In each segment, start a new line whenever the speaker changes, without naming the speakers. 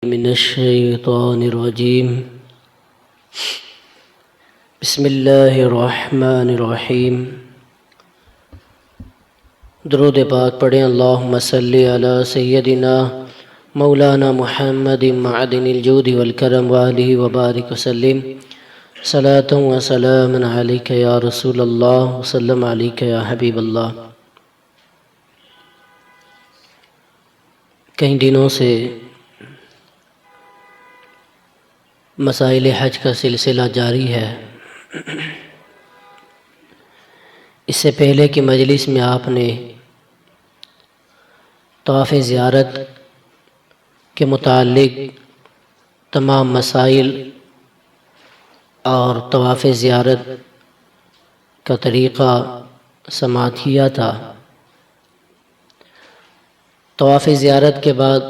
من الشیطان الرجیم بسم اللہ الرحمن الرحیم۔ درود پاک پڑھیں۔ اللہم صلی علی سیدنا مولانا محمد معدن الجود والکرم وآلہ وبارک وسلم۔ صلاۃ و سلام علیک یا رسول اللہ وسلم علیک یا حبیب اللہ۔ کئی دنوں سے مسائل حج کا سلسلہ جاری ہے۔ اس سے پہلے کی مجلس میں آپ نے طواف زیارت کے متعلق تمام مسائل اور طواف زیارت کا طریقہ سماعت کیا تھا۔ طواف زیارت کے بعد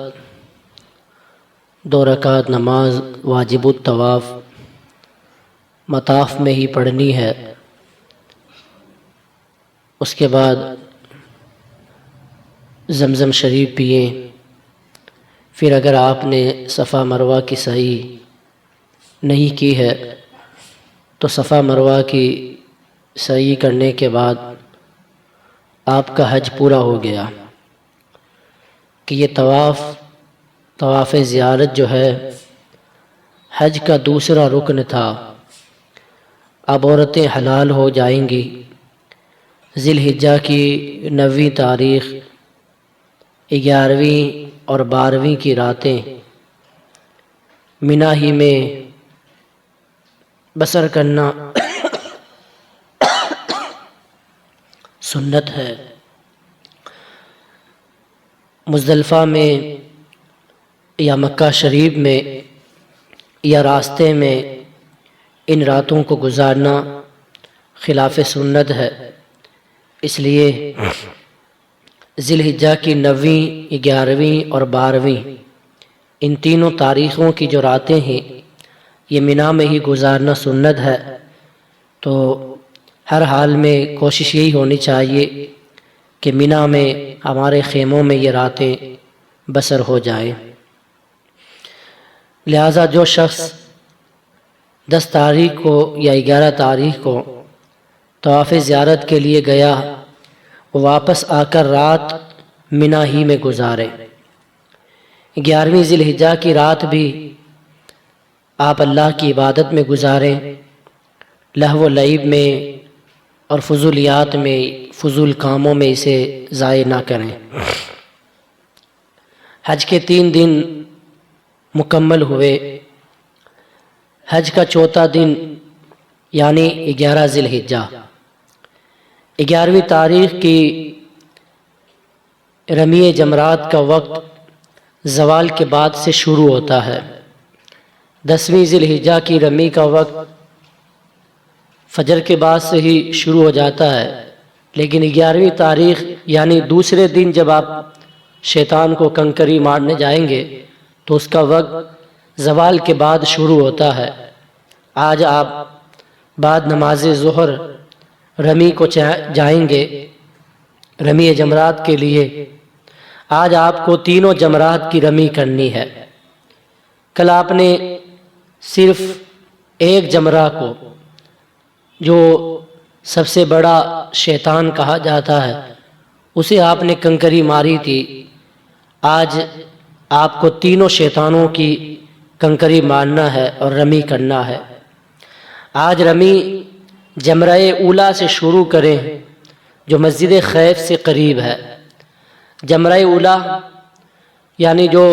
2 رکعت نماز واجب الطواف مطاف میں ہی پڑھنی ہے۔ اس کے بعد زمزم شریف پئیں۔ پھر اگر آپ نے صفا مروہ کی سعی نہیں کی ہے تو صفا مروہ کی سعی کرنے کے بعد آپ کا حج پورا ہو گیا۔ کہ یہ طواف زیارت جو ہے حج کا دوسرا رکن تھا۔ اب عورتیں حلال ہو جائیں گی۔ ذی الحجہ کی 9ویں تاریخ، 11ویں اور 12ویں کی راتیں منا ہی میں بسر کرنا سنت ہے۔ مزدلفہ میں یا مکہ شریف میں یا راستے میں ان راتوں کو گزارنا خلاف سنت ہے۔ اس لیے ذی الحجہ کی 9ویں، 11ویں اور 12ویں ان تینوں تاریخوں کی جو راتیں ہیں یہ منا میں ہی گزارنا سنت ہے۔ تو ہر حال میں کوشش یہی ہونی چاہیے کہ منا میں ہمارے خیموں میں یہ راتیں بسر ہو جائیں۔ لہٰذا جو شخص 10 تاریخ کو یا 11 تاریخ کو طواف زیارت کے لیے گیا وہ واپس آ کر رات منا ہی میں گزارے۔ 11ویں ذی الحجہ کی رات بھی آپ اللہ کی عبادت میں گزاریں، لہو و لعب میں اور فضولیات میں، فضول کاموں میں اسے ضائع نہ کریں۔ حج کے 3 دن مکمل ہوئے۔ حج کا 4تھا دن یعنی 11 ذی الحجہ، 11ویں تاریخ کی رمی جمرات کا وقت زوال کے بعد سے شروع ہوتا ہے۔ 10ویں ذی الحجہ کی رمی کا وقت فجر کے بعد سے ہی شروع ہو جاتا ہے، لیکن 11ویں تاریخ یعنی دوسرے دن جب آپ شیطان کو کنکری مارنے جائیں گے تو اس کا وقت زوال کے بعد شروع ہوتا ہے۔ آج آپ بعد نماز ظہر رمی کو جائیں گے رمی جمرات کے لیے۔ آج آپ کو تینوں جمرات کی رمی کرنی ہے۔ کل آپ نے صرف ایک جمرہ کو جو سب سے بڑا شیطان کہا جاتا ہے اسے آپ نے کنکری ماری تھی۔ آج آپ کو تینوں شیطانوں کی کنکری مارنا ہے اور رمی کرنا ہے۔ آج رمی جمرہ اولا سے شروع کریں جو مسجد خیف سے قریب ہے۔ جمرہ اولا یعنی جو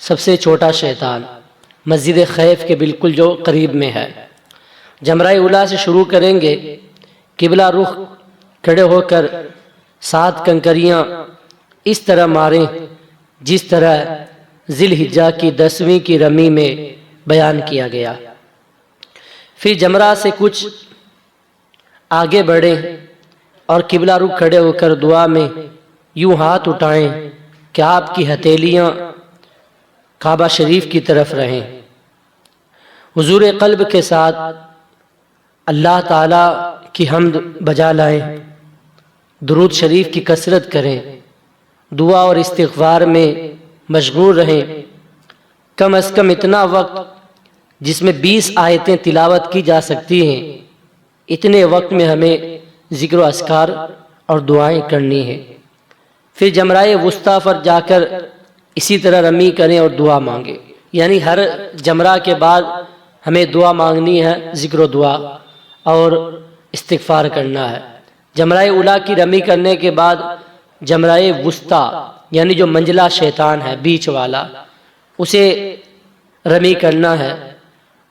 سب سے چھوٹا شیطان مسجد خیف کے بالکل جو قریب میں ہے۔ جمرہ اولا سے شروع کریں گے، قبلہ رخ کھڑے ہو کر 7 کنکریاں اس طرح ماریں جس طرح ذی الحجہ کی 10ویں کی رمی میں بیان کیا گیا۔ پھر جمرہ سے کچھ آگے بڑھیں اور قبلہ رخ کھڑے ہو کر دعا میں یوں ہاتھ اٹھائیں کہ آپ کی ہتھیلیاں کعبہ شریف کی طرف رہیں۔ حضور قلب کے ساتھ اللہ تعالیٰ کی حمد بجا لائیں، درود شریف کی کثرت کریں، دعا اور استغفار میں مشغول رہیں، کم از کم اتنا وقت جس میں 20 آیتیں تلاوت کی جا سکتی ہیں، اتنے وقت میں ہمیں ذکر و اذکار اور دعائیں کرنی ہیں۔ پھر جمرائے وسطیٰ پر جا کر اسی طرح رمی کریں اور دعا مانگیں، یعنی ہر جمرہ کے بعد ہمیں دعا مانگنی ہے، ذکر و دعا اور استغفار کرنا ہے۔ جمرہ اولیٰ کی رمی کرنے کے بعد جمرہ وسطیٰ یعنی جو منجلا شیطان ہے بیچ والا، اسے رمی کرنا ہے۔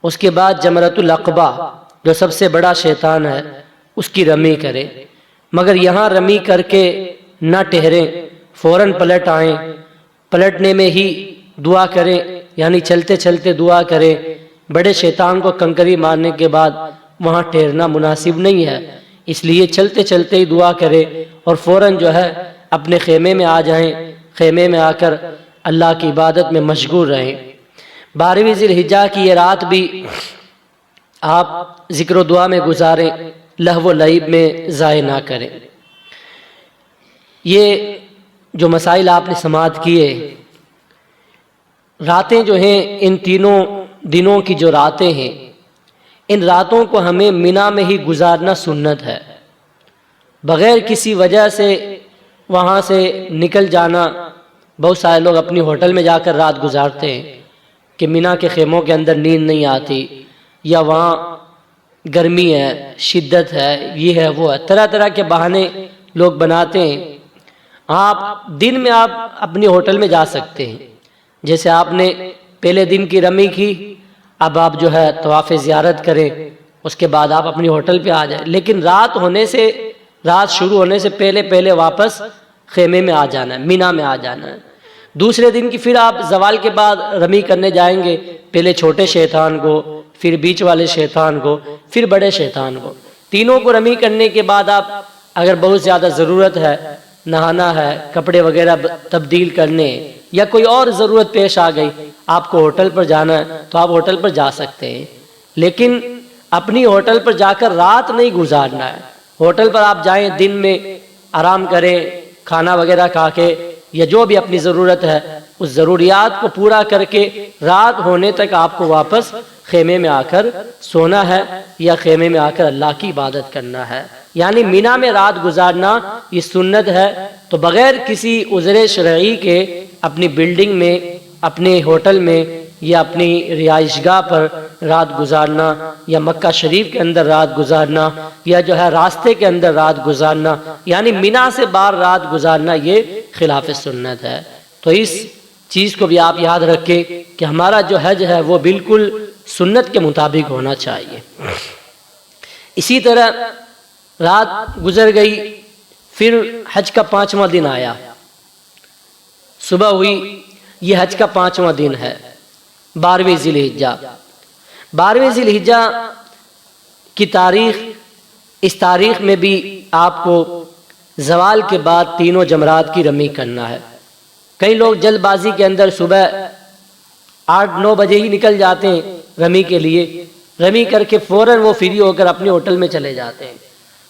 اس کے بعد جمرۃ العقبہ جو سب سے بڑا شیطان ہے اس کی رمی کرے، مگر یہاں رمی کر کے نہ ٹھہریں، فوراً پلٹ آئیں، پلٹنے میں ہی دعا کریں، یعنی چلتے چلتے دعا کریں۔ بڑے شیطان کو کنکری مارنے کے بعد وہاں ٹھہرنا مناسب نہیں ہے، اس لیے چلتے چلتے ہی دعا کریں اور فوراً جو ہے اپنے خیمے میں آ جائیں، خیمے میں آ کر اللہ کی عبادت میں مشغول رہیں۔ 12ویں ذی الحجہ کی یہ رات بھی آپ ذکر و دعا میں گزاریں، لہو و لعب میں ضائع نہ کریں۔ یہ جو مسائل آپ نے سماعت کیے، راتیں جو ہیں ان تینوں دنوں کی جو راتیں ہیں، ان راتوں کو ہمیں مینا میں ہی گزارنا سنت ہے۔ بغیر کسی وجہ سے وہاں سے نکل جانا، بہت سارے لوگ اپنی ہوٹل میں جا کر رات گزارتے ہیں کہ مینا کے خیموں کے اندر نیند نہیں آتی، یا وہاں گرمی ہے، شدت ہے، یہ ہے وہ ہے، طرح طرح کے بہانے لوگ بناتے ہیں۔ آپ دن میں آپ اپنی ہوٹل میں جا سکتے ہیں، جیسے آپ نے پہلے دن کی رمی کی، اب آپ جو ہے طواف زیارت کریں، اس کے بعد آپ اپنی ہوٹل پہ آ جائیں، لیکن رات شروع ہونے سے پہلے واپس خیمے میں آ جانا ہے، مینا میں آ جانا ہے۔ دوسرے دن کی پھر آپ زوال کے بعد رمی کرنے جائیں گے، پہلے چھوٹے شیطان کو، پھر بیچ والے شیطان کو، پھر بڑے شیطان کو، تینوں کو رمی کرنے کے بعد آپ اگر بہت زیادہ ضرورت ہے، نہانا ہے، کپڑے وغیرہ تبدیل کرنے، یا کوئی اور ضرورت پیش آ گئی، آپ کو ہوٹل پر جانا ہے تو آپ ہوٹل پر جا سکتے ہیں، لیکن اپنی ہوٹل پر جا کر رات نہیں گزارنا ہے۔ ہوٹل پر آپ جائیں، دن میں آرام کریں، کھانا وغیرہ کھا کے، یا جو بھی اپنی ضرورت ہے اس ضروریات کو پورا کر کے رات ہونے تک آپ کو واپس خیمے میں آ کر سونا ہے، یا خیمے میں آ کر اللہ کی عبادت کرنا ہے۔ یعنی مینا میں رات گزارنا یہ سنت ہے، تو بغیر کسی عذر شرعی کے اپنی بلڈنگ میں، اپنے ہوٹل میں، یا اپنی رہائش گاہ پر رات گزارنا، یا مکہ شریف کے اندر رات گزارنا، یا جو ہے راستے کے اندر رات گزارنا، یعنی مینا سے باہر رات گزارنا، یہ خلاف سنت ہے۔ تو اس چیز کو بھی آپ یاد رکھیں کہ ہمارا جو حج ہے وہ بالکل سنت کے مطابق ہونا چاہیے۔ اسی طرح رات گزر گئی، پھر حج کا 5واں دن آیا، صبح ہوئی، یہ حج کا 5واں دن ہے، 12ویں ذی الحجہ۔ 12ویں ذی الحجہ کی تاریخ، اس تاریخ میں بھی آپ کو زوال کے بعد تینوں جمرات کی رمی کرنا ہے۔ کئی لوگ جلد بازی کے اندر صبح 8-9 بجے ہی نکل جاتے ہیں رمی کے لیے، رمی کر کے فوراً وہ فری ہو کر اپنے ہوٹل میں چلے جاتے ہیں،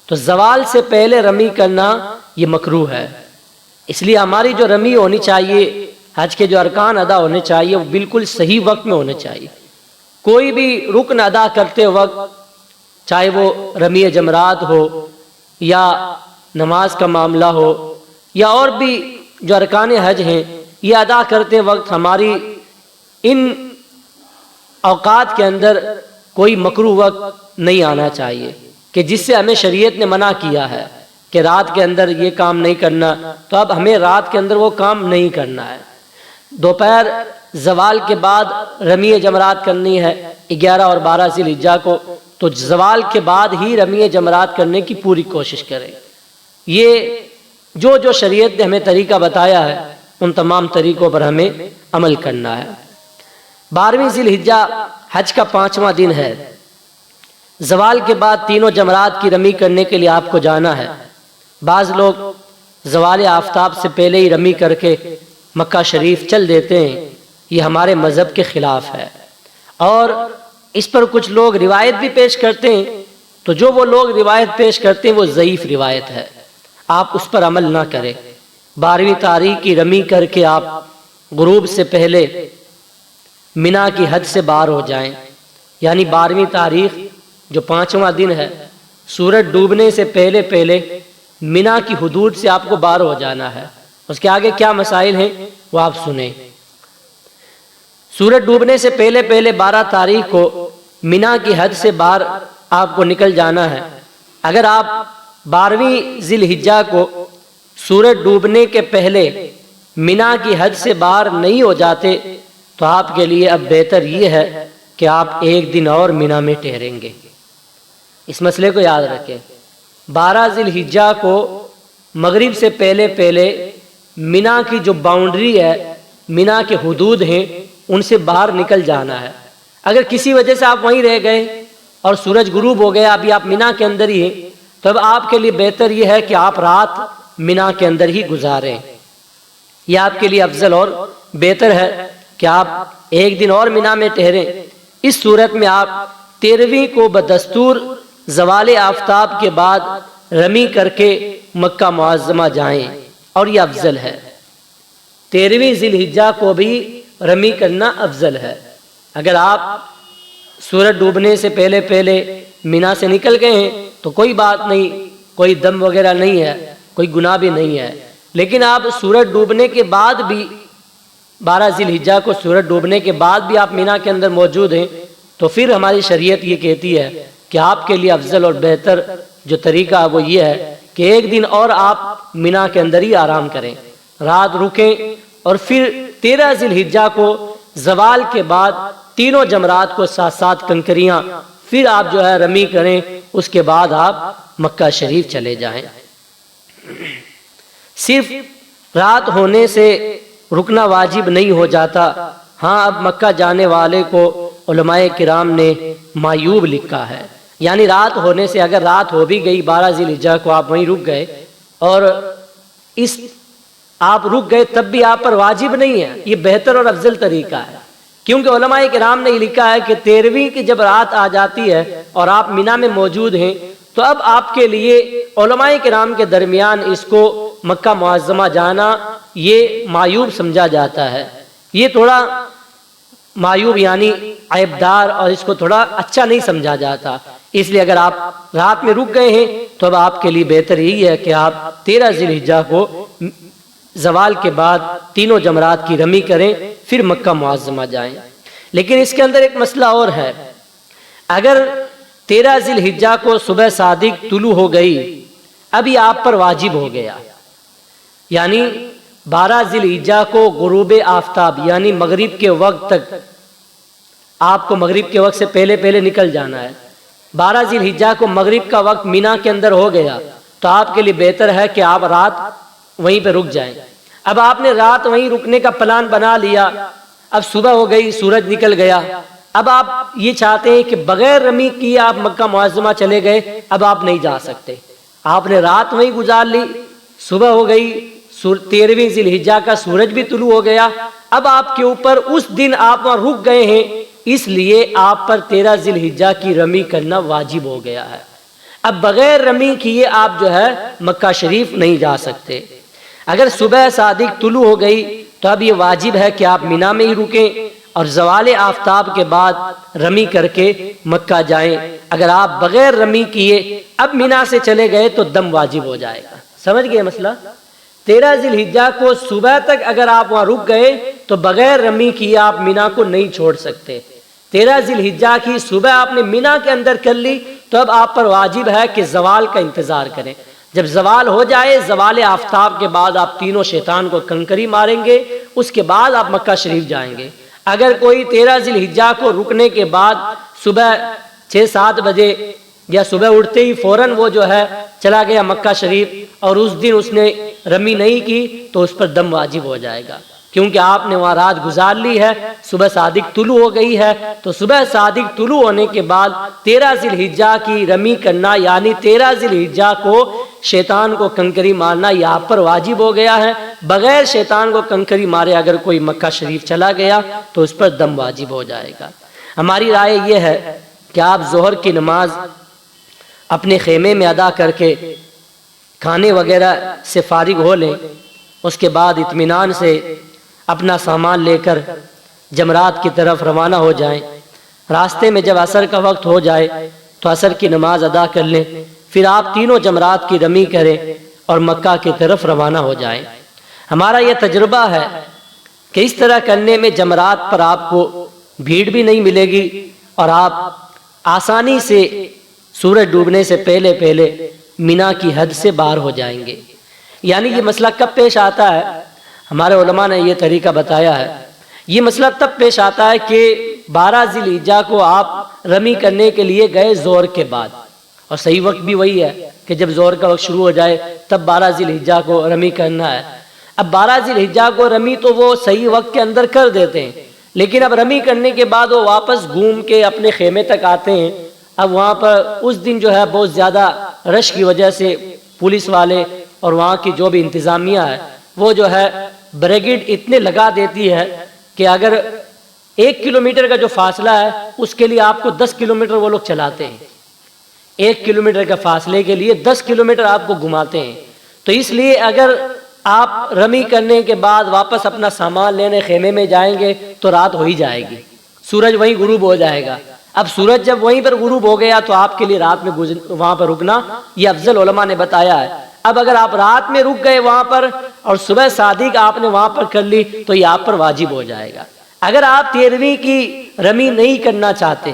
تو زوال سے پہلے رمی کرنا یہ مکروہ ہے۔ اس لیے ہماری جو رمی ہونی چاہیے، حج کے جو ارکان ادا ہونے چاہیے، وہ بالکل صحیح وقت میں ہونے چاہیے۔ کوئی بھی رکن ادا کرتے وقت، چاہے وہ رمی جمرات ہو، یا نماز کا معاملہ ہو، یا اور بھی جو ارکان حج ہیں، یہ ادا کرتے وقت ہماری ان اوقات کے اندر کوئی مکروہ وقت نہیں آنا چاہیے کہ جس سے ہمیں شریعت نے منع کیا ہے کہ رات کے اندر یہ کام نہیں کرنا، تو اب ہمیں رات کے اندر وہ کام نہیں کرنا ہے۔ دوپہر زوال کے بعد رمی جمرات کرنی ہے 11 اور 12 ذی الحجہ کو، تو زوال کے بعد ہی رمی جمرات کرنے کی پوری کوشش کریں۔ یہ جو شریعت نے ہمیں طریقہ بتایا ہے ان تمام طریقوں پر ہمیں عمل کرنا ہے۔ 12ویں ذی الحجہ حج کا 5واں دن ہے۔ زوال کے بعد تینوں جمرات کی رمی کرنے کے لیے آپ کو جانا ہے۔ بعض لوگ زوال آفتاب سے پہلے ہی رمی کر کے مکہ شریف چل دیتے ہیں، یہ ہمارے مذہب کے خلاف ہے، اور اس پر کچھ لوگ روایت بھی پیش کرتے ہیں، تو جو وہ لوگ روایت پیش کرتے ہیں وہ ضعیف روایت ہے، آپ اس پر عمل نہ کریں۔ 12ویں تاریخ کی رمی کر کے آپ غروب سے پہلے مینا کی حد سے باہر ہو جائیں، یعنی 12ویں تاریخ جو 5واں دن ہے، سورج ڈوبنے سے پہلے پہلے مینا کی حدود سے آپ کو باہر ہو جانا ہے۔ اس کے آگے کیا مسائل ہیں وہ آپ سنیں۔ سورج ڈوبنے سے پہلے پہلے 12 تاریخ کو مینا کی حد سے باہر آپ کو نکل جانا ہے۔ اگر آپ 12ویں ذی الحجہ کو سورج ڈوبنے کے پہلے مینا کی حد سے باہر نہیں ہو جاتے تو آپ کے لیے اب بہتر یہ ہے کہ آپ ایک دن اور مینا میں ٹھہریں گے۔ اس مسئلے کو یاد رکھیں، 12 ذی الحجہ کو مغرب سے پہلے پہلے مینا کی جو باؤنڈری ہے، مینا کے حدود ہیں، ان سے باہر نکل جانا ہے۔ اگر کسی وجہ سے آپ وہیں رہ گئے اور سورج غروب ہو گیا، ابھی آپ مینا کے اندر ہی ہیں، تو اب آپ کے لیے بہتر یہ ہے کہ آپ رات مینا کے اندر ہی گزاریں۔ یہ آپ کے لیے افضل اور بہتر ہے کہ آپ ایک دن اور مینا میں ٹھہریں۔ اس صورت میں آپ 13ویں کو بدستور زوال آفتاب کے بعد رمی کر کے مکہ معظمہ جائیں، اور یہ افضل ہے۔ 13ویں ذی الحجہ کو بھی رمی کرنا افضل ہے۔ اگر آپ سورج ڈوبنے سے پہلے پہلے مینا سے نکل گئے ہیں تو کوئی بات نہیں، کوئی دم وغیرہ نہیں ہے، کوئی گناہ بھی نہیں ہے۔ لیکن آپ سورج ڈوبنے کے بعد بھی 12 ذی الحجہ کو سورج ڈوبنے کے بعد بھی آپ مینا کے اندر موجود ہیں تو پھر ہماری شریعت یہ کہتی ہے کہ آپ کے لیے افضل اور بہتر جو طریقہ وہ یہ ہے کہ ایک دن اور آپ مینا کے اندر ہی آرام کریں، رات رکیں، اور پھر 13 ذی الحجہ کو زوال کے بعد تینوں جمرات کو ساتھ ساتھ کنکریاں پھر آپ جو ہے رمی کریں، اس کے بعد آپ مکہ شریف چلے جائیں۔ صرف رات ہونے سے رکنا واجب نہیں ہو جاتا۔ ہاں، اب مکہ جانے والے کو علماء کرام نے معیوب لکھا ہے، یعنی رات ہونے سے اگر رات ہو بھی گئی 12 ذی الحجہ کو آپ وہیں رک گئے اور آپ رک گئے تب بھی آپ پر واجب نہیں ہے، یہ بہتر اور افضل طریقہ ہے، کیونکہ علماء کرام نے یہ لکھا ہے کہ 13ویں کی جب رات آ جاتی ہے اور آپ مینا میں موجود ہیں تو اب آپ کے لیے علماء کرام کے درمیان اس کو مکہ معظمہ جانا یہ معیوب سمجھا جاتا ہے، یہ تھوڑا معیوب یعنی عیبدار، اور اس کو تھوڑا اچھا نہیں سمجھا جاتا۔ اس لیے اگر آپ رات میں رک گئے ہیں تو اب آپ کے لیے بہتر یہی ہے کہ آپ 13 ذی الحجہ کو زوال کے بعد تینوں جمرات کی رمی کریں، پھر مکہ معظمہ جائیں۔ لیکن اس کے اندر ایک مسئلہ اور ہے، اگر 13 ذی الحجہ کو صبح صادق طلوع ہو گئی، اب یہ آپ پر واجب ہو گیا، یعنی 12 ذی الحجہ کو غروب آفتاب یعنی مغرب کے وقت تک آپ کو مغرب کے وقت سے پہلے پہلے نکل جانا ہے۔ 12 ذی الحجہ کو مغرب کا وقت مینا کے اندر ہو گیا تو آپ کے لیے بہتر ہے کہ آپ رات وہیں پہ رک جائیں۔ اب آپ نے رات وہیں رکنے کا پلان بنا لیا، اب صبح ہو گئی، سورج نکل گیا، اب آپ یہ چاہتے ہیں کہ بغیر رمی کیے آپ مکہ معظمہ چلے گئے، اب آپ نہیں جا سکتے۔ آپ نے رات وہیں گزار لی، صبح ہو گئی، 13ویں ذی الحجہ کا سورج بھی طلوع ہو گیا، اب آپ کے اوپر اس دن آپ وہاں رک گئے ہیں، اس لیے آپ پر 13 ذی الحجہ کی رمی کرنا واجب ہو گیا ہے۔ اب بغیر رمی کیے آپ جو ہے مکہ شریف نہیں جا سکتے۔ اگر صبح صادق طلوع ہو گئی تو اب یہ واجب ہے کہ آپ مینا میں ہی رکیں اور زوال آفتاب کے بعد رمی کر کے مکہ جائیں۔ اگر آپ بغیر رمی کیے اب مینا سے چلے گئے تو دم واجب ہو جائے گا۔ سمجھ گئے مسئلہ؟ 13 ذی الحجہ کو صبح تک اگر آپ وہاں رک گئے تو بغیر رمی کیے آپ مینا کو نہیں چھوڑ سکتے۔ 13 ذی الحجہ کی صبح آپ نے مینا کے اندر کر لی تو اب آپ پر واجب ہے کہ زوال کا انتظار کریں۔ جب زوال ہو جائے، زوال آفتاب کے بعد آپ تینوں شیطان کو کنکری ماریں گے، اس کے بعد آپ مکہ شریف جائیں گے۔ اگر کوئی 13 ذی الحجہ کو رکنے کے بعد صبح 6-7 بجے یا صبح اٹھتے ہی فوراً وہ جو ہے چلا گیا مکہ شریف اور اس دن اس نے رمی نہیں کی تو اس پر دم واجب ہو جائے گا، کیونکہ آپ نے وہاں رات گزار لی ہے، صبح صادق طلوع ہو گئی ہے، تو صبح صادق طلوع ہونے کے بعد 13 ذی الحجہ کی رمی کرنا یعنی 13 ذی الحجہ کو شیطان کو کنکری مارنا یہ آپ پر واجب ہو گیا ہے۔ بغیر شیطان کو کنکری مارے اگر کوئی مکہ شریف چلا گیا تو اس پر دم واجب ہو جائے گا۔ ہماری رائے یہ ہے کہ آپ ظہر کی نماز اپنے خیمے میں ادا کر کے کھانے وغیرہ سے فارغ ہو لیں، اس کے بعد اطمینان سے اپنا سامان لے کر جمرات کی طرف روانہ ہو جائیں۔ راستے میں جب عصر کا وقت ہو جائے تو عصر کی نماز ادا کر لیں، پھر آپ تینوں جمرات کی رمی کریں اور مکہ کی طرف روانہ ہو جائیں۔ ہمارا یہ تجربہ ہے کہ اس طرح کرنے میں جمرات پر آپ کو بھیڑ بھی نہیں ملے گی اور آپ آسانی سے سورج ڈوبنے سے پہلے پہلے مینا کی حد سے باہر ہو جائیں گے۔ یعنی یہ مسئلہ کب پیش آتا ہے؟ ہمارے علماء نے یہ طریقہ بتایا ہے، یہ مسئلہ تب پیش آتا ہے کہ 12 ذی الحجہ کو آپ رمی کرنے کے لیے گئے زور کے بعد، اور صحیح وقت بھی وہی ہے کہ جب زور کا وقت شروع ہو جائے تب 12 ذی الحجہ کو رمی کرنا ہے۔ اب 12 ذی الحجہ کو رمی تو وہ صحیح وقت کے اندر کر دیتے ہیں، لیکن اب رمی کرنے کے بعد وہ واپس گھوم کے اپنے خیمے تک آتے ہیں۔ اب وہاں پر اس دن جو ہے بہت زیادہ رش کی وجہ سے پولیس والے اور وہاں کی جو بھی انتظامیہ ہے وہ جو ہے بریگیڈ اتنے لگا دیتی ہے کہ اگر 1 کلومیٹر کا جو فاصلہ ہے اس کے لیے آپ کو 10 کلومیٹر وہ لوگ چلاتے ہیں۔ 1 کلومیٹر کا فاصلے کے لیے 10 کلومیٹر آپ کو گھماتے ہیں۔ تو اس لیے اگر آپ رمی کرنے کے بعد واپس اپنا سامان لینے خیمے میں جائیں گے تو رات ہو ہی جائے گی، سورج وہیں غروب ہو جائے گا۔ اب سورج جب وہیں پر غروب ہو گیا تو آپ کے لیے رات میں وہاں پر رکنا یہ افضل علماء نے بتایا ہے۔ اب اگر آپ رات میں رک گئے وہاں پر اور صبح صادق آپ نے وہاں پر کر لی تو یہ آپ پر واجب ہو جائے گا۔ اگر آپ 13ویں کی رمی نہیں کرنا چاہتے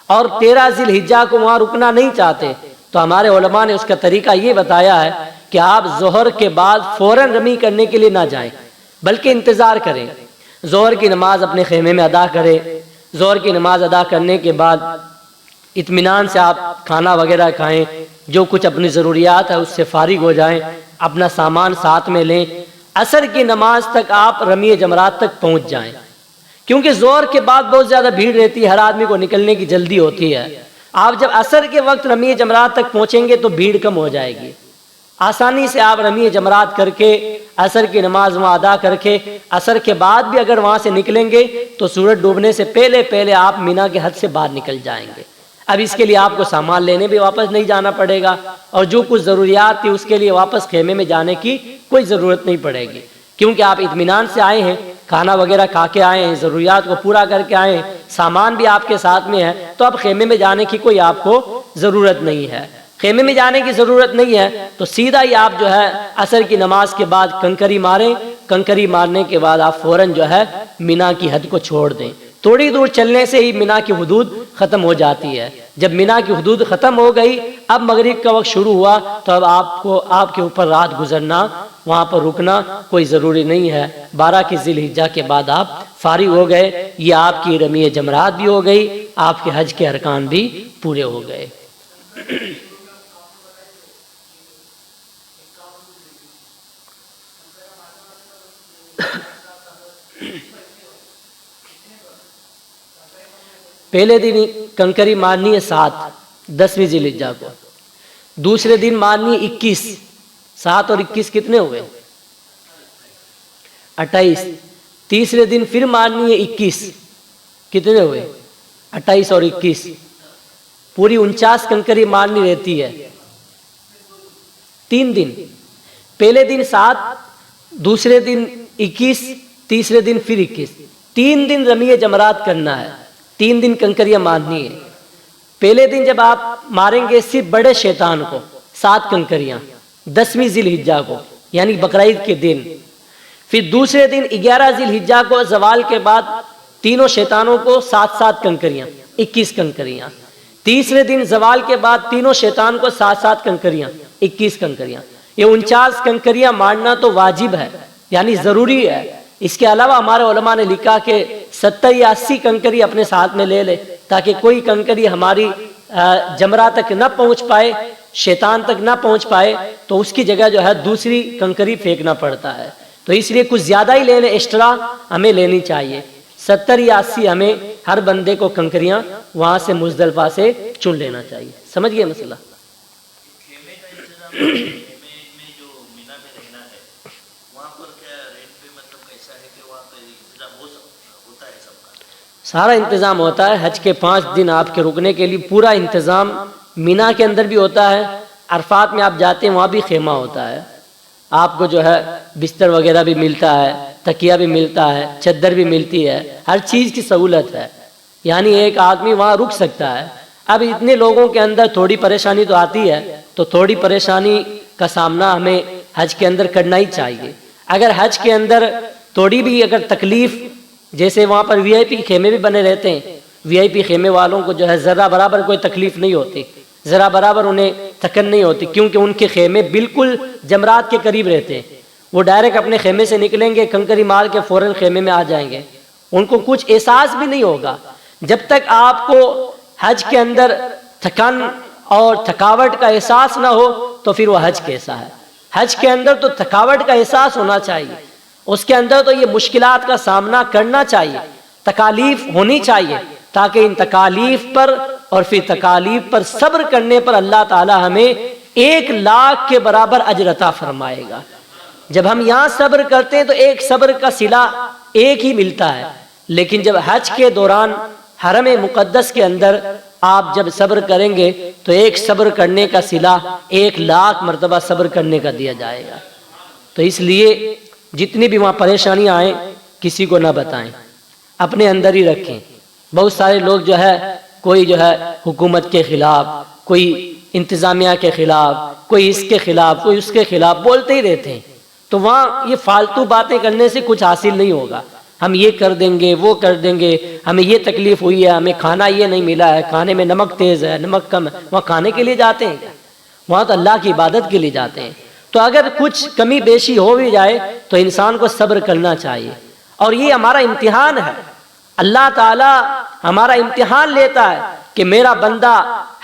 اور 13 ذی الحجہ کو وہاں رکنا نہیں چاہتے تو ہمارے علماء نے اس کا طریقہ یہ بتایا ہے کہ آپ ظہر کے بعد فوراً رمی کرنے کے لیے نہ جائیں بلکہ انتظار کریں، ظہر کی نماز اپنے خیمے میں ادا کریں۔ ظہر کی نماز ادا کرنے کے بعد اطمینان سے آپ کھانا وغیرہ کھائیں، جو کچھ اپنی ضروریات ہے اس سے فارغ ہو جائیں، اپنا سامان ساتھ میں لیں۔ عصر کی نماز تک آپ رمی جمرات تک پہنچ جائیں، کیونکہ ظہر کے بعد بہت زیادہ بھیڑ رہتی ہے، ہر آدمی کو نکلنے کی جلدی ہوتی ہے۔ آپ جب عصر کے وقت رمی جمرات تک پہنچیں گے تو بھیڑ کم ہو جائے گی، آسانی سے آپ رمی جمرات کر کے عصر کی نماز وہاں ادا کر کے عصر کے بعد بھی اگر وہاں سے نکلیں گے تو سورج ڈوبنے سے پہلے پہلے آپ مینا کے حد سے باہر نکل جائیں گے۔ اب اس کے لیے آپ کو سامان لینے بھی واپس نہیں جانا پڑے گا اور جو کچھ ضروریات تھی اس کے لیے واپس خیمے میں جانے کی کوئی ضرورت نہیں پڑے گی، کیونکہ آپ اطمینان سے آئے ہیں، کھانا وغیرہ کھا کے آئے ہیں، ضروریات کو پورا کر کے آئے ہیں، سامان بھی آپ کے ساتھ میں ہے، تو اب خیمے میں جانے کی کوئی آپ کو ضرورت نہیں ہے۔ خیمے میں جانے کی ضرورت نہیں ہے تو سیدھا ہی آپ جو ہے عصر کی نماز کے بعد کنکری ماریں، کنکری مارنے کے بعد آپ فوراً جو ہے مینا کی حد کو چھوڑ دیں۔ تھوڑی دور چلنے سے ہی مینا کی حدود ختم ہو جاتی ہے۔ جب مینا کی حدود ختم ہو گئی، اب مغرب کا وقت شروع ہوا تو اب آپ کے اوپر رات گزرنا، وہاں پر رکنا کوئی ضروری نہیں ہے۔ 12 کی ذی الحجہ کے بعد آپ فارغ ہو گئے، یہ آپ کی رمی جمرات بھی ہو گئی، آپ کے حج کے ارکان بھی پورے ہو گئے۔ پہلے دن کنکری مارنی ہے 7 10ویں ذی الحجہ کو، دوسرے دن مارنی 21، 7 اور 21 کتنے ہوئے؟ 28۔ تیسرے دن پھر مارنی ہے 21، کتنے ہوئے؟ 28 اور 21، پوری 49 کنکری مارنی رہتی ہے 3 دن۔ پہلے دن 7، دوسرے دن 21، تیسرے دن پھر 21، 3 دن رمی جمرات کرنا ہے، 3 دن کنکریاں مارنی ہے۔ پہلے دن جب آپ ماریں گے صرف بڑے شیطان کو 7 کنکریاں 10ویں ذی الحجہ کو یعنی بقرعید کے دن، پھر دوسرے دن 11 ذی الحجہ کو زوال کے بعد تینوں شیطانوں کو 7 کنکریاں 21 کنکریاں، تیسرے دن زوال کے بعد تینوں شیطان کو 7 کنکریاں 21 کنکریاں۔ یہ 49 کنکریاں مارنا تو واجب ہے یعنی ضروری ہے۔ اس کے علاوہ ہمارے علماء نے لکھا کہ 70 یا 80 کنکری اپنے ساتھ میں لے لے تاکہ کوئی کنکری ہماری جمرہ تک نہ پہنچ پائے، شیطان تک نہ پہنچ پائے، تو اس کی جگہ جو ہے دوسری کنکری پھینکنا پڑتا ہے۔ تو اس لیے کچھ زیادہ ہی لینے ایکسٹرا ہمیں لینی چاہیے، 70 یا 80 ہمیں ہر بندے کو کنکریاں وہاں سے مزدلفہ سے چن لینا چاہیے۔ سمجھ گئے مسئلہ؟ سارا انتظام ہوتا ہے، حج کے 5 دن آپ کے رکنے کے لیے پورا انتظام مینا کے اندر بھی ہوتا ہے، عرفات میں آپ جاتے ہیں وہاں بھی خیمہ ہوتا ہے، آپ کو جو ہے بستر وغیرہ بھی ملتا ہے، تکیہ بھی ملتا ہے، چادر بھی ملتی ہے، ہر چیز کی سہولت ہے، یعنی ایک آدمی وہاں رک سکتا ہے۔ اب اتنے لوگوں کے اندر تھوڑی پریشانی تو آتی ہے، تو تھوڑی پریشانی کا سامنا ہمیں حج کے اندر کرنا ہی چاہیے۔ اگر حج کے اندر تھوڑی بھی اگر تکلیف، جیسے وہاں پر وی آئی پی خیمے بھی بنے رہتے ہیں، وی آئی پی خیمے والوں کو جو ہے ذرا برابر کوئی تکلیف نہیں ہوتی، ذرا برابر انہیں تھکن نہیں ہوتی، کیونکہ ان کے خیمے بالکل جمرات کے قریب رہتے ہیں۔ وہ ڈائریکٹ اپنے خیمے سے نکلیں گے، کنکری مار کے فوراً خیمے میں آ جائیں گے، ان کو کچھ احساس بھی نہیں ہوگا۔ جب تک آپ کو حج کے اندر تھکن اور تھکاوٹ کا احساس نہ ہو تو پھر وہ حج کیسا ہے؟ حج کے اندر تو تھکاوٹ کا احساس ہونا چاہیے، اس کے اندر تو یہ مشکلات کا سامنا کرنا چاہیے، تکالیف ہونی چاہیے، تاکہ ان تکالیف پر اور پھر تکالیف پر صبر کرنے پر اللہ تعالی ہمیں 1,00,000 کے برابر اجر عطا فرمائے گا۔ جب ہم یہاں صبر کرتے ہیں تو ایک صبر کا صلہ ایک ہی ملتا ہے، لیکن جب حج کے دوران حرم مقدس کے اندر آپ جب صبر کریں گے تو ایک صبر کرنے کا صلہ 1,00,000 مرتبہ صبر کرنے کا دیا جائے گا۔ تو اس لیے جتنی بھی وہاں پریشانیاں آئیں کسی کو نہ بتائیں، اپنے اندر ہی رکھیں۔ بہت سارے لوگ جو ہے کوئی جو ہے حکومت کے خلاف، کوئی انتظامیہ کے خلاف، کوئی اس کے خلاف، کوئی اس کے خلاف بولتے ہی رہتے ہیں، تو وہاں یہ فالتو باتیں کرنے سے کچھ حاصل نہیں ہوگا۔ ہم یہ کر دیں گے، وہ کر دیں گے، ہمیں یہ تکلیف ہوئی ہے، ہمیں کھانا یہ نہیں ملا ہے، کھانے میں نمک تیز ہے، نمک کم ہے، وہاں کھانے کے لیے جاتے ہیں کیا؟ وہاں تو اللہ کی عبادت کے لیے جاتے ہیں۔ تو اگر کچھ کمی بیشی ہو بھی جائے تو انسان کو صبر کرنا چاہیے، اور یہ ہمارا امتحان ہے۔ اللہ تعالی ہمارا امتحان لیتا ہے کہ میرا بندہ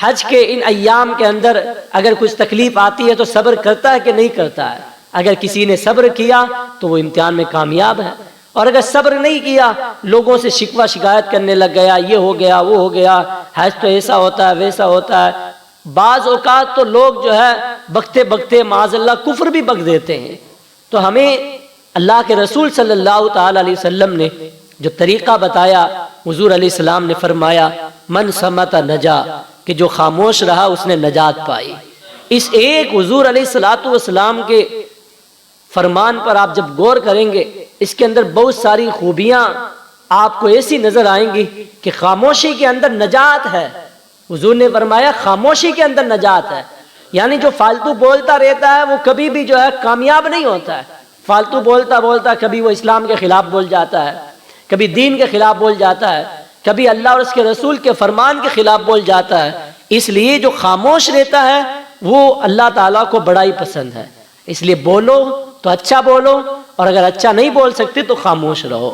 حج کے ان ایام کے اندر اگر کچھ تکلیف آتی ہے تو صبر کرتا ہے کہ نہیں کرتا ہے۔ اگر کسی نے صبر کیا تو وہ امتحان میں کامیاب ہے، اور اگر صبر نہیں کیا، لوگوں سے شکوہ شکایت کرنے لگ گیا، یہ ہو گیا، وہ ہو گیا، حج تو ایسا ہوتا ہے، ویسا ہوتا ہے۔ بعض اوقات تو لوگ جو ہے بکتے بکتے معاذ اللہ کفر بھی بک دیتے ہیں۔ تو ہمیں اللہ کے رسول صلی اللہ تعالی علیہ وسلم نے جو طریقہ بتایا، حضور علیہ السلام نے فرمایا من صمت نجا، کہ جو خاموش رہا اس نے نجات پائی۔ اس ایک حضور علیہ السلام کے فرمان پر آپ جب غور کریں گے، اس کے اندر بہت ساری خوبیاں آپ کو ایسی نظر آئیں گی کہ خاموشی کے اندر نجات ہے۔ حضور نے فرمایا خاموشی کے اندر نجات ہے، یعنی جو فالتو بولتا رہتا ہے وہ کبھی بھی جو ہے کامیاب نہیں ہوتا ہے۔ فالتو بولتا بولتا کبھی وہ اسلام کے خلاف بول جاتا ہے، کبھی دین کے خلاف بول جاتا ہے، کبھی اللہ اور اس کے رسول کے فرمان کے خلاف بول جاتا ہے۔ اس لیے جو خاموش رہتا ہے وہ اللہ تعالیٰ کو بڑا ہی پسند ہے۔ اس لیے بولو تو اچھا بولو، اور اگر اچھا نہیں بول سکتے تو خاموش رہو۔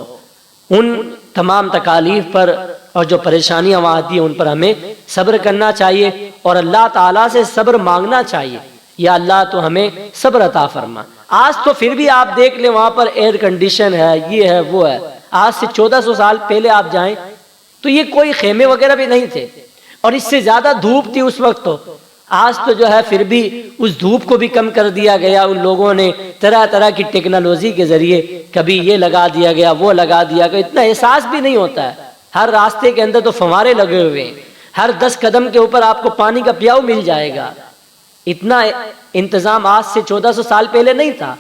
ان تمام تکالیف پر اور جو پریشانیاں وہاں آتی ہیں ان پر ہمیں صبر کرنا چاہیے، اور اللہ تعالیٰ سے صبر مانگنا چاہیے، یا اللہ تو ہمیں صبر عطا فرما۔ آج تو پھر بھی آپ دیکھ لیں وہاں پر ایئر کنڈیشن ہے، یہ ہے وہ ہے۔ آج سے 1400 سال پہلے آپ جائیں تو یہ کوئی خیمے وغیرہ بھی نہیں تھے، اور اس سے زیادہ دھوپ تھی اس وقت۔ تو آج تو جو ہے پھر بھی اس دھوپ کو بھی کم کر دیا گیا، ان لوگوں نے طرح طرح کی ٹیکنالوجی کے ذریعے کبھی یہ لگا دیا گیا، وہ لگا دیا گیا، اتنا احساس بھی نہیں ہوتا ہے۔ ہر راستے کے اندر تو فوارے لگے ہوئے ہیں، ہر 10 قدم کے اوپر آپ کو پانی کا پیاؤ مل جائے گا۔ اتنا انتظام آج سے 1400 سال پہلے نہیں تھا۔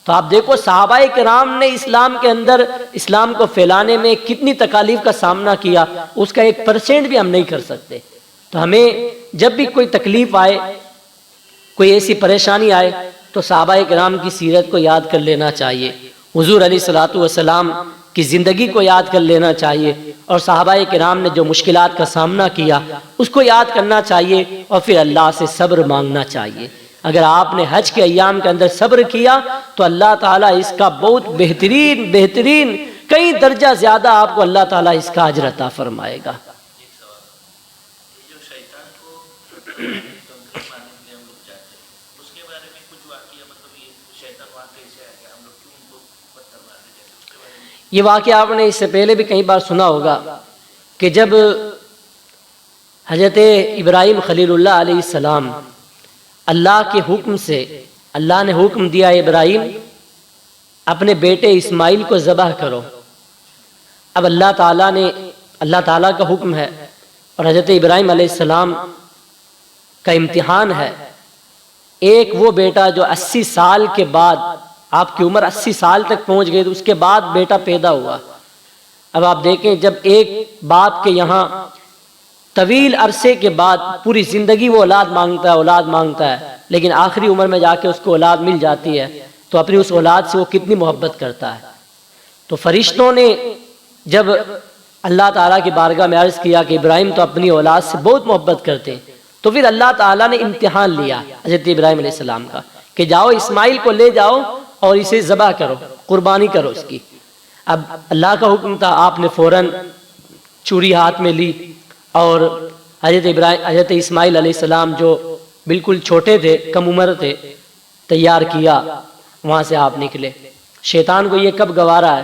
تو آپ دیکھو صحابہ کرام نے اسلام کے اندر اسلام کو پھیلانے میں کتنی تکالیف کا سامنا کیا، اس کا 1% بھی ہم نہیں کر سکتے۔ تو ہمیں جب بھی کوئی تکلیف آئے، کوئی ایسی پریشانی آئے، تو صحابہ کرام کی سیرت کو یاد کر لینا چاہیے، حضور علیہ الصلوۃ والسلام کی زندگی کو یاد کر لینا چاہیے، اور صحابہ کرام نے جو مشکلات کا سامنا کیا اس کو یاد کرنا چاہیے، اور پھر اللہ سے صبر مانگنا چاہیے۔ اگر آپ نے حج کے ایام کے اندر صبر کیا تو اللہ تعالیٰ اس کا بہت بہترین کئی درجہ زیادہ آپ کو اللہ تعالیٰ اس کا اجر عطا فرمائے گا۔ یہ واقعہ آپ نے اس سے پہلے بھی کئی بار سنا ہوگا کہ جب حضرت ابراہیم خلیل اللہ علیہ السلام اللہ کے حکم سے، اللہ نے حکم دیا ابراہیم اپنے بیٹے اسماعیل کو ذبح کرو۔ اب اللہ تعالیٰ کا حکم ہے، اور حضرت ابراہیم علیہ السلام کا امتحان ہے۔ ایک وہ بیٹا جو 80 سال کے بعد آپ کی عمر 80 سال تک پہنچ گئی تو اس کے بعد بیٹا پیدا ہوا. اب آپ دیکھیں جب ایک باپ کے یہاں طویل عرصے کے بعد پوری زندگی وہ اولاد مانگتا ہے لیکن آخری عمر میں جا کے اس کو اولاد مل جاتی ہے تو اپنی اس اولاد سے وہ کتنی محبت کرتا ہے. تو فرشتوں نے جب اللہ تعالیٰ کی بارگاہ میں عرض کیا کہ ابراہیم تو اپنی اولاد سے بہت محبت کرتے ہیں تو پھر اللہ تعالیٰ نے امتحان لیا حضرت ابراہیم علیہ السلام کا کہ جاؤ اسماعیل کو لے جاؤ اور اسے ذبح کرو، قربانی کرو اس کی. اب اللہ کا حکم تھا، آپ نے فوراً چوری ہاتھ میں لی اور حضرت اسماعیل علیہ السلام جو بالکل چھوٹے تھے، کم عمر تھے، تیار کیا. وہاں سے آپ نکلے. شیطان کو یہ کب گوارا ہے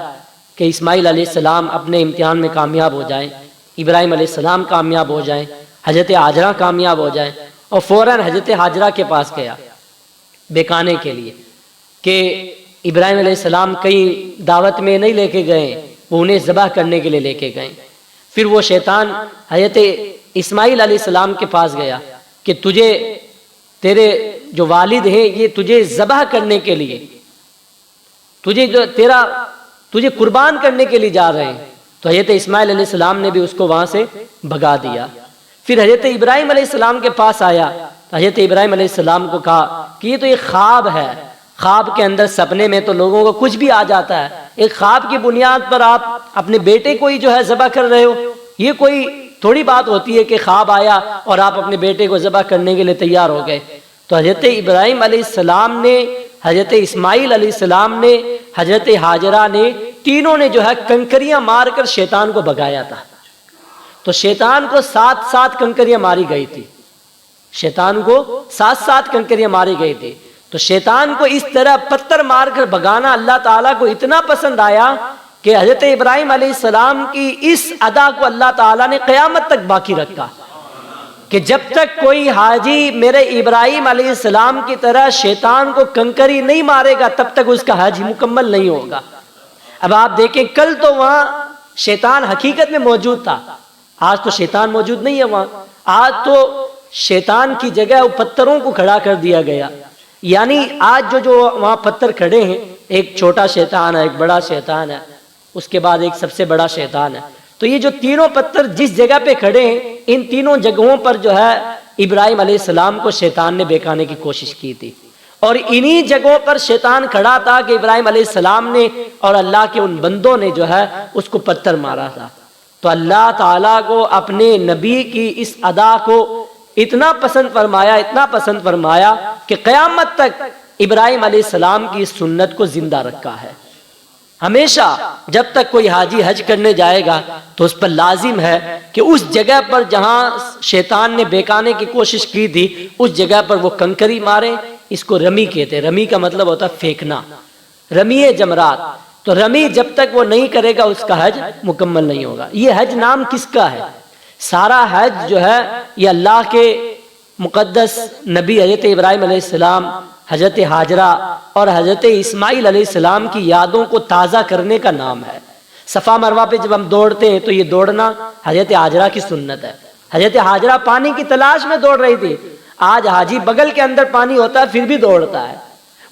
کہ اسماعیل علیہ السلام اپنے امتحان میں کامیاب ہو جائیں، ابراہیم علیہ السلام کامیاب ہو جائیں، حضرت ہاجرہ کامیاب ہو جائیں. اور فوراً حضرت ہاجرہ کے پاس گیا بیکانے کے لیے کہ ابراہیم علیہ السلام کہیں دعوت میں نہیں لے کے گئے، وہ انہیں ذبح کرنے کے لیے لے کے گئے. پھر وہ شیطان حضرت اسماعیل علیہ السلام کے پاس گیا کہ تیرے جو والد ہیں یہ تجھے ذبح کرنے کے لیے تجھے قربان کرنے کے لیے جا رہے ہیں. تو حضرت اسماعیل علیہ السلام نے بھی اس کو وہاں سے بھگا دیا. پھر حضرت ابراہیم علیہ السلام کے پاس آیا تو حضرت ابراہیم علیہ السلام کو کہا کہ یہ تو ایک خواب ہے، خواب کے اندر سپنے میں تو لوگوں کو کچھ بھی آ جاتا ہے، ایک خواب کی بنیاد پر آپ اپنے بیٹے کو ہی جو ہے ذبح کر رہے ہو، یہ کوئی تھوڑی بات ہوتی ہے کہ خواب آیا اور آپ اپنے بیٹے کو ذبح کرنے کے لیے تیار ہو گئے. تو حضرت ابراہیم علیہ السلام نے، حضرت اسماعیل علیہ السلام نے، حضرت ہاجرہ نے، تینوں نے جو ہے کنکریاں مار کر شیطان کو بھگایا تھا. تو شیطان کو 7 کنکریاں ماری گئی تھی، شیطان کو 7 کنکریاں ماری گئی تھی. تو شیطان کو اس طرح پتھر مار کر بھگانا اللہ تعالیٰ کو اتنا پسند آیا کہ حضرت ابراہیم علیہ السلام کی اس ادا کو اللہ تعالیٰ نے قیامت تک باقی رکھا کہ جب تک کوئی حاجی میرے ابراہیم علیہ السلام کی طرح شیطان کو کنکری نہیں مارے گا تب تک اس کا حج مکمل نہیں ہوگا. اب آپ دیکھیں کل تو وہاں شیطان حقیقت میں موجود تھا، آج تو شیطان موجود نہیں ہے وہاں. آج تو شیطان کی جگہ وہ پتھروں کو کھڑا کر دیا گیا. یعنی آج جو وہاں پتھر کھڑے ہیں، ایک چھوٹا شیطان ہے، ایک بڑا شیطان ہے، اس کے بعد ایک سب سے بڑا شیطان ہے. تو یہ جو تینوں پتھر جس جگہ پہ کھڑے ہیں، ان تینوں جگہوں پر جو ہے ابراہیم علیہ السلام کو شیطان نے بہکانے کی کوشش کی تھی. اور انہی جگہوں پر شیطان کھڑا تھا کہ ابراہیم علیہ السلام نے اور اللہ کے ان بندوں نے جو ہے اس کو پتھر مارا تھا. تو اللہ تعالیٰ کو اپنے نبی کی اس ادا کو اتنا پسند فرمایا کہ قیامت تک ابراہیم علیہ السلام کی اس سنت کو زندہ رکھا ہے. ہمیشہ جب تک کوئی حاجی حج کرنے جائے گا تو اس پر لازم ہے کہ اس جگہ پر جہاں شیطان نے بہکانے کی کوشش کی تھی اس جگہ پر وہ کنکری مارے. اس کو رمی کہتے ہیں. رمی کا مطلب ہوتا ہے پھینکنا، رمی جمرات. تو رمی جب تک وہ نہیں کرے گا اس کا حج مکمل نہیں ہوگا. یہ حج نام کس کا ہے؟ سارا حج جو ہے یہ اللہ کے مقدس نبی حضرت ابراہیم علیہ السلام، حضرت ہاجرہ اور حضرت اسماعیل علیہ السلام کی یادوں کو تازہ کرنے کا نام ہے. صفا مروہ پہ جب ہم دوڑتے ہیں تو یہ دوڑنا حضرت ہاجرہ کی سنت ہے. حضرت ہاجرہ پانی کی تلاش میں دوڑ رہی تھی. آج حاجی بغل کے اندر پانی ہوتا ہے پھر بھی دوڑتا ہے.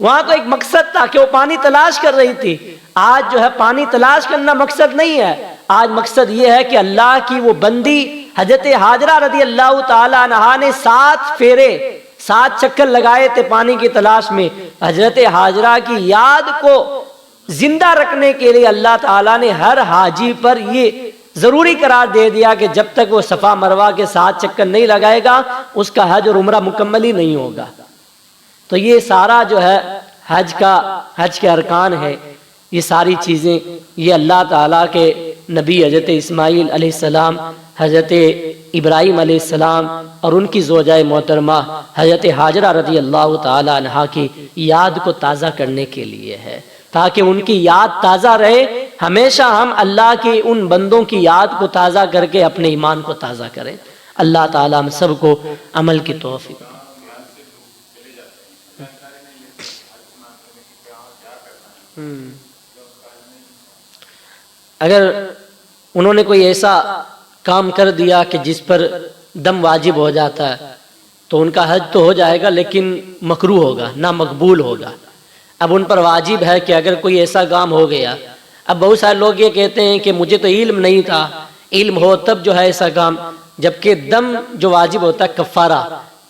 وہاں تو ایک مقصد تھا کہ وہ پانی تلاش کر رہی تھی. آج جو ہے پانی تلاش کرنا مقصد نہیں ہے. آج مقصد یہ ہے کہ اللہ کی وہ بندی حضرت ہاجرہ رضی اللہ تعالی عنہا نے 7 چکر لگائے تھے پانی کی تلاش میں. حضرت ہاجرہ کی یاد کو زندہ رکھنے کے لیے اللہ تعالیٰ نے ہر حاجی پر یہ ضروری قرار دے دیا کہ جب تک وہ صفا مروہ کے 7 چکر نہیں لگائے گا اس کا حج اور عمرہ مکمل ہی نہیں ہوگا. تو یہ سارا جو ہے حج کے ارکان ہے. یہ ساری چیزیں یہ اللہ تعالیٰ کے نبی حضرت اسماعیل علیہ السلام، حضرت ابراہیم علیہ السلام اور ان کی زوجہ محترمہ حضرت ہاجرہ رضی اللہ تعالی عنہا کی یاد کو تازہ کرنے کے لیے ہے، تاکہ ان کی یاد تازہ رہے. ہمیشہ ہم اللہ کے ان بندوں کی یاد کو تازہ کر کے اپنے ایمان کو تازہ کریں. اللہ تعالیٰ ہم سب کو عمل کی توفیق. اگر انہوں نے کوئی ایسا کام کر دیا کہ جس پر دم واجب ہو جاتا ہے تو ان کا حج تو ہو جائے گا لیکن مکروہ ہوگا، نہ مقبول ہوگا. اب ان پر واجب ہے کہ اگر کوئی ایسا کام ہو گیا، اب بہت سارے لوگ یہ کہتے ہیں کہ مجھے تو علم نہیں تھا، علم ہو تب جو ہے ایسا کام، جبکہ دم جو واجب ہوتا ہے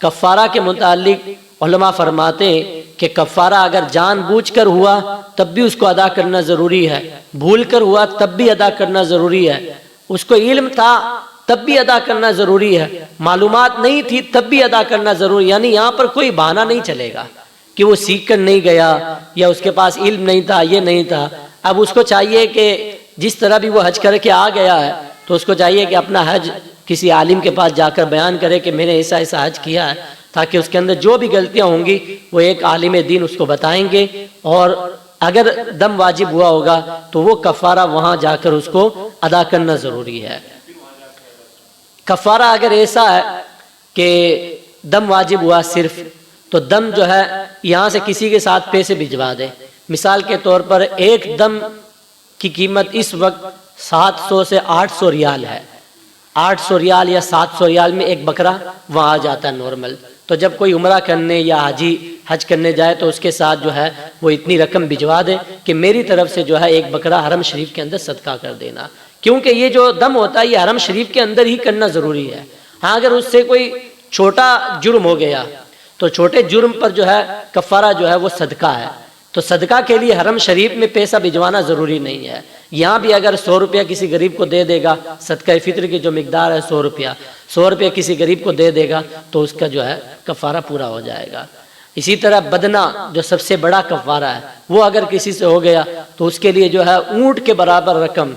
کفارہ کے متعلق علماء فرماتے ہیں کہ کفارہ اگر جان بوجھ کر ہوا تب بھی اس کو ادا کرنا ضروری ہے، بھول کر ہوا تب بھی ادا کرنا ضروری ہے، اس کو علم تھا تب بھی ادا کرنا ضروری ہے، معلومات نہیں تھی تب بھی ادا کرنا ضروری، یعنی یہاں پر کوئی بہانہ نہیں چلے گا کہ وہ سیکھ کر نہیں گیا یا اس کے پاس علم نہیں تھا، یہ نہیں تھا۔ اب اس کو چاہیے کہ جس طرح بھی وہ حج کر کے آ گیا ہے تو اس کو چاہیے کہ اپنا حج کسی عالم کے پاس جا کر بیان کرے کہ میں نے ایسا ایسا حج کیا ہے، تاکہ اس کے اندر جو بھی غلطیاں ہوں گی وہ ایک عالم دین اس کو بتائیں گے، اور اگر دم واجب ہوا ہوگا تو وہ کفارہ وہاں جا کر اس کو ادا کرنا ضروری ہے۔ کفارہ اگر ایسا ہے کہ دم واجب ہوا صرف، تو دم جو ہے یہاں سے کسی کے ساتھ پیسے بھجوا دے۔ مثال کے طور پر ایک دم کی قیمت اس وقت 700 سے 800 ریال ہے، 800 ریال یا 700 ریال میں ایک بکرا وہاں آ جاتا ہے نارمل۔ تو جب کوئی عمرہ کرنے یا حج کرنے جائے تو اس کے ساتھ جو ہے وہ اتنی رقم بھجوا دے کہ میری طرف سے جو ہے ایک بکرا حرم شریف کے اندر صدقہ کر دینا، کیونکہ یہ جو دم ہوتا ہے یہ حرم شریف کے اندر ہی کرنا ضروری ہے۔ ہاں اگر اس سے کوئی چھوٹا جرم ہو گیا تو چھوٹے جرم پر جو ہے کفارہ جو ہے وہ صدقہ ہے، تو صدقہ کے لیے حرم شریف میں پیسہ بھجوانا ضروری نہیں ہے۔ یہاں بھی اگر 100 روپیہ کسی غریب کو دے دے گا، صدقہ فطر کی جو مقدار ہے 100 روپیہ کسی غریب کو دے دے گا تو اس کا جو ہے کفارہ پورا ہو جائے گا۔ اسی طرح بدنہ جو سب سے بڑا کفارہ ہے، وہ اگر کسی سے ہو گیا تو اس کے لیے جو ہے اونٹ کے برابر رقم،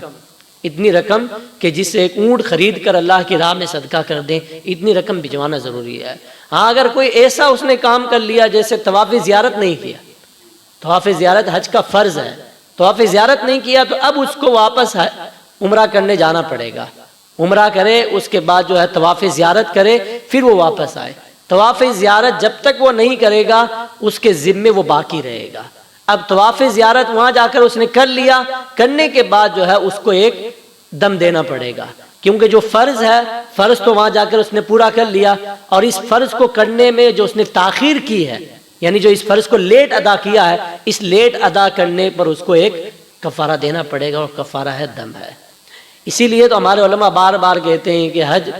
اتنی رقم کہ جس سے ایک اونٹ خرید کر اللہ کی راہ میں صدقہ کر دیں، اتنی رقم بھجوانا ضروری ہے۔ ہاں اگر کوئی ایسا اس نے کام کر لیا جیسے طواف زیارت نہیں کیا، طواف زیارت حج کا فرض ہے، طواف زیارت نہیں کیا تو اب اس کو واپس عمرہ کرنے جانا پڑے گا، عمرہ کرے اس کے بعد جو ہے طواف زیارت کرے پھر وہ واپس آئے۔ طواف زیارت جب تک وہ نہیں کرے گا اس کے ذمے وہ باقی رہے گا۔ اب طواف زیارت وہاں جا کر اس نے کر لیا، کرنے کے بعد جو ہے اس کو ایک دم دینا پڑے گا، کیونکہ جو فرض ہے فرض تو وہاں جا کر اس نے پورا کر لیا، اور اس فرض کو کرنے میں جو اس نے تاخیر کی ہے، یعنی جو اس فرض کو لیٹ ادا کیا ہے، اس لیٹ ادا کرنے پر اس کو ایک کفارہ دینا پڑے گا، اور کفارہ ہے دم ہے۔ اسی لیے تو ہمارے علماء بار بار کہتے ہیں کہ حج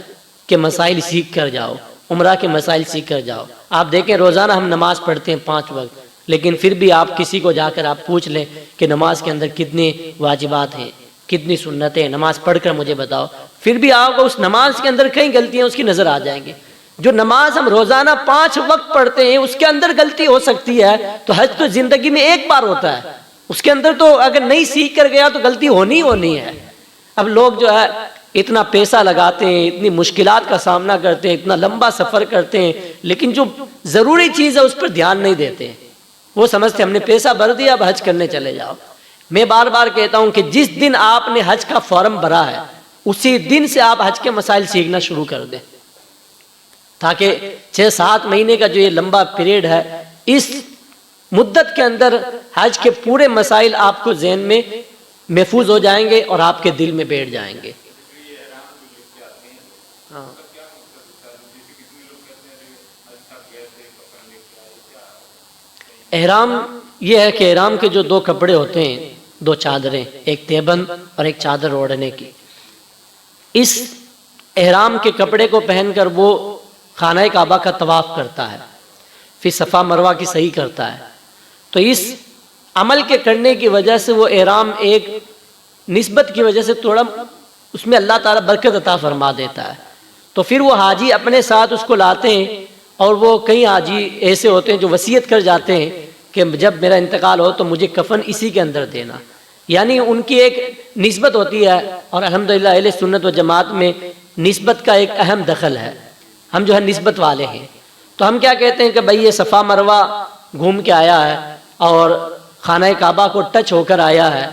کے مسائل سیکھ کر جاؤ، عمرہ کے مسائل سیکھ کر جاؤ۔ آپ دیکھیں روزانہ ہم نماز پڑھتے ہیں 5 وقت، لیکن پھر بھی آپ کسی کو جا کر آپ پوچھ لیں کہ نماز کے اندر کتنے واجبات ہیں، کتنی سنتیں، نماز پڑھ کر مجھے بتاؤ، پھر بھی آپ کو اس نماز کے اندر کئی غلطیاں اس کی نظر آ جائیں گے۔ جو نماز ہم روزانہ 5 وقت پڑھتے ہیں اس کے اندر غلطی ہو سکتی ہے، تو حج تو زندگی میں ایک بار ہوتا ہے، اس کے اندر تو اگر نہیں سیکھ کر گیا تو غلطی ہونی ہے۔ اب لوگ جو ہے اتنا پیسہ لگاتے ہیں، اتنی مشکلات کا سامنا کرتے ہیں، اتنا لمبا سفر کرتے ہیں، لیکن جو ضروری چیز ہے اس پر دھیان نہیں دیتے ہیں۔ وہ سمجھتے ہم نے پیسہ بھر دیا اب حج کرنے چلے جاؤ۔ میں بار بار کہتا ہوں کہ جس دن آپ نے حج کا فارم بھرا ہے اسی دن سے آپ حج کے مسائل سیکھنا شروع کر دیں، تاکہ 6-7 مہینے کا جو یہ لمبا پیریڈ ہے، اس مدت کے اندر حج کے پورے مسائل آپ کو ذہن میں محفوظ ہو جائیں گے اور آپ کے دل میں بیٹھ جائیں گے۔ احرام یہ ہے کہ احرام کے جو 2 کپڑے ہوتے ہیں، 2 چادریں، ایک تیبند اور ایک چادر اوڑھنے کی، اس احرام کے کپڑے کو پہن کر وہ خانہ کعبہ کا طواف کرتا ہے، پھر صفا مروہ کی صحیح کرتا ہے۔ تو اس عمل کے کرنے کی وجہ سے وہ احرام ایک نسبت کی وجہ سے تھوڑا اس میں اللہ تعالیٰ برکت عطا فرما دیتا ہے۔ تو پھر وہ حاجی اپنے ساتھ اس کو لاتے ہیں، اور وہ کئی حاجی ایسے ہوتے ہیں جو وصیت کر جاتے ہیں کہ جب میرا انتقال ہو تو مجھے کفن اسی کے اندر دینا، یعنی ان کی ایک نسبت ہوتی ہے، اور الحمدللہ اہل سنت و جماعت میں نسبت کا ایک اہم دخل ہے، ہم جو ہے نسبت والے ہیں۔ تو ہم کیا کہتے ہیں کہ بھئی یہ صفا مروہ گھوم کے آیا ہے اور خانہ کعبہ کو ٹچ ہو کر آیا ہے،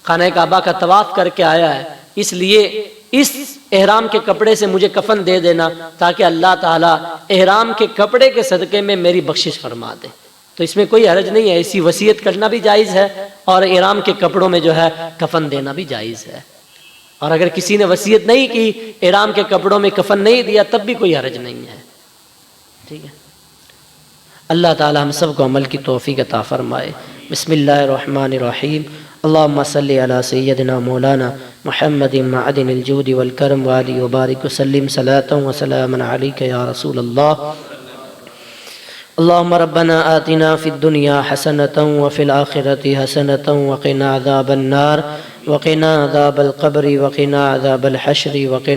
خانہ کعبہ کا طواف کر کے آیا ہے، اس لیے اس احرام کے کپڑے سے مجھے کفن دے دینا تاکہ اللہ تعالیٰ احرام کے کپڑے کے صدقے میں میری بخشش فرما دے۔ تو اس میں کوئی حرج نہیں ہے، ایسی وصیت کرنا بھی جائز ہے، اور احرام کے کپڑوں میں جو ہے کفن دینا بھی جائز ہے۔ اور اگر کسی نے وصیت نہیں کی، احرام کے کپڑوں میں کفن نہیں دیا، تب بھی کوئی حرج نہیں ہے۔ ٹھیک ہے، اللہ تعالی ہم سب کو عمل کی توفیق عطا فرمائے۔ بسم اللہ الرحمن الرحیم اللہم صلی علی سیدنا مولانا محمد معدن الجود والکرم وآلہ وبارک وسلم صلاۃ وسلاما علیک یا رسول اللہ اللہم ربنا آتنا فی الدنیا حسنۃ وفی الآخرۃ حسنۃ وقنا عذاب النار وقنا عذاب القبر وقنا عذاب الحشر وقنا